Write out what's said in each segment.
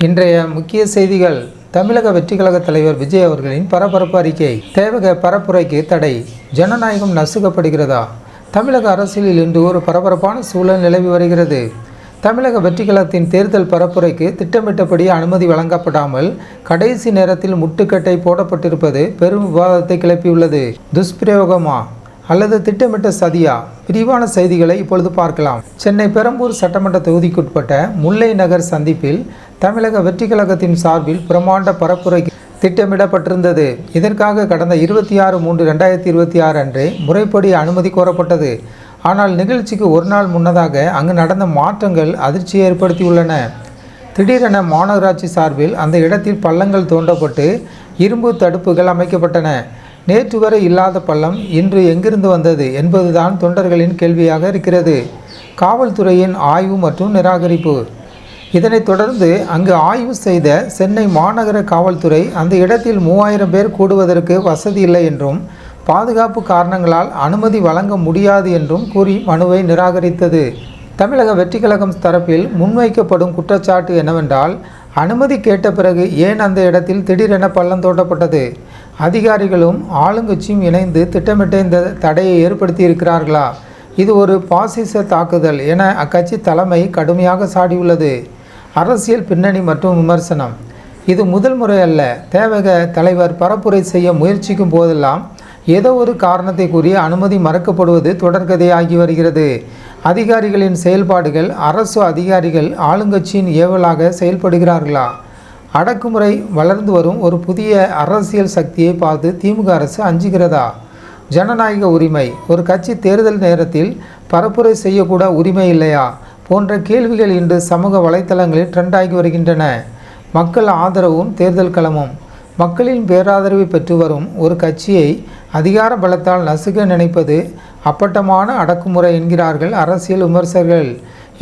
இன்றைய முக்கிய செய்திகள். தமிழக வெற்றிக் கழக தலைவர் விஜய் அவர்களின் பரபரப்பு அறிக்கை. தேவக பரப்புரைக்கு தடை, ஜனநாயகம் நசுக்கப்படுகிறதா? தமிழக அரசியலில் இன்று ஒரு பரபரப்பான சூழல் நிலவி வருகிறது. தமிழக வெற்றிக் கழகத்தின் தேர்தல் பரப்புரைக்கு திட்டமிட்டபடி அனுமதி வழங்கப்படாமல் கடைசி நேரத்தில் முட்டுக்கட்டை போடப்பட்டிருப்பது பெரும் விவாதத்தை கிளப்பியுள்ளது. துஷ்பிரயோகமா அல்லது திட்டமிட்ட சதியா? விரிவான செய்திகளை இப்பொழுது பார்க்கலாம். சென்னை பெரம்பூர் சட்டமன்ற தொகுதிக்குட்பட்ட முல்லை நகர் சந்திப்பில் தமிழக வெற்றிக் கழகத்தின் சார்பில் பிரமாண்ட பரப்புரைக்கு திட்டமிடப்பட்டிருந்தது. இதற்காக கடந்த 26/3/2026 அன்றே முறைப்படி அனுமதி கோரப்பட்டது. ஆனால் நிகழ்ச்சிக்கு ஒரு நாள் முன்னதாக அங்கு நடந்த மாற்றங்கள் அதிர்ச்சியை ஏற்படுத்தியுள்ளன. திடீரென மாநகராட்சி சார்பில் அந்த இடத்தில் பள்ளங்கள் தோண்டப்பட்டு இரும்பு தடுப்புகள் அமைக்கப்பட்டன. நேற்று வரை இல்லாத பள்ளம் இன்று எங்கிருந்து வந்தது என்பதுதான் தொண்டர்களின் கேள்வியாக இருக்கிறது. காவல்துறையின் ஆய்வு மற்றும் நிராகரிப்பு. இதனைத் தொடர்ந்து அங்கு ஆய்வு செய்த சென்னை மாநகர காவல்துறை அந்த இடத்தில் 3000 பேர் கூடுவதற்கு வசதி இல்லை என்றும் பாதுகாப்பு காரணங்களால் அனுமதி வழங்க முடியாது என்றும் கூறி மனுவை நிராகரித்தது. தமிழக வெற்றிக் கழகம் தரப்பில் முன்வைக்கப்படும் குற்றச்சாட்டு என்னவென்றால், அனுமதி கேட்ட பிறகு ஏன் அந்த இடத்தில் திடீரென பள்ளம் தோண்டப்பட்டது? அதிகாரிகளும் ஆளுங்கட்சியும் இணைந்து திட்டமிட்ட இந்த தடையை ஏற்படுத்தி இருக்கிறார்களா? இது ஒரு பாசிச தாக்குதல் என அக்கட்சி தலைமை கடுமையாக சாடியுள்ளது. அரசியல் பின்னணி மற்றும் விமர்சனம். இது முதல் முறை அல்ல. தேவக தலைவர் பரப்புரை செய்ய முயற்சிக்கும் போதெல்லாம் ஏதோ ஒரு காரணத்தை கூறி அனுமதி மறுக்கப்படுவது தொடர்கதையாகி வருகிறது. அதிகாரிகளின் செயல்பாடுகள் அரசு அதிகாரிகள் ஆளுங்கட்சியின் ஏவலாக செயல்படுகிறார்களா? அடக்குமுறை வளர்ந்து வரும் ஒரு புதிய அரசியல் சக்தியை பார்த்து திமுக அரசு அஞ்சுகிறதா? ஜனநாயக உரிமை. ஒரு கட்சி தேர்தல் நேரத்தில் பரப்புரை செய்யக்கூட உரிமை இல்லையா போன்ற கேள்விகள் இன்று சமூக வலைத்தளங்களில் ட்ரெண்டாகி வருகின்றன. மக்கள் ஆதரவும் தேர்தல் களமும். மக்களின் பேராதரவை பெற்று வரும் ஒரு கட்சியை அதிகார பலத்தால் நசுக்க நினைப்பது அப்பட்டமான அடக்குமுறை என்கிறார்கள் அரசியல் விமர்சகர்கள்.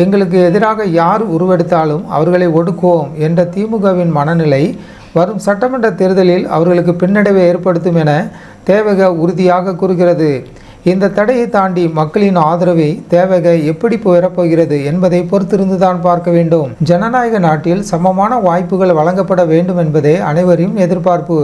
எங்களுக்கு எதிராக யார் உருவெடுத்தாலும் அவர்களை ஒடுக்குவோம் என்ற திமுகவின் மனநிலை வரும் சட்டமன்ற தேர்தலில் அவர்களுக்கு பின்னடைவை ஏற்படுத்தும் என தேவக உறுதியாக கூறுகிறது. இந்த தடையை தாண்டி மக்களின் ஆதரவை தேவக எப்படி பெறப்போகிறது என்பதை பொறுத்திருந்துதான் பார்க்க வேண்டும். ஜனநாயக நாட்டில் சமமான வாய்ப்புகள் வழங்கப்பட வேண்டும் என்பதே அனைவரையும் எதிர்பார்ப்பு.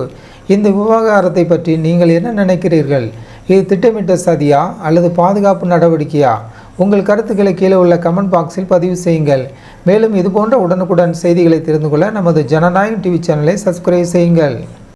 இந்த விவகாரத்தை பற்றி நீங்கள் என்ன நினைக்கிறீர்கள்? இது திட்டமிட்ட சதியா அல்லது பாதுகாப்பு நடவடிக்கையா? உங்கள் கருத்துக்களை கீழே உள்ள கமெண்ட் பாக்ஸில் பதிவு செய்யுங்கள். மேலும் இதுபோன்ற உடனுக்குடன் செய்திகளை தெரிந்து கொள்ள நமது ஜனநாயகம் டிவி சேனலை சப்ஸ்கிரைப் செய்யுங்கள்.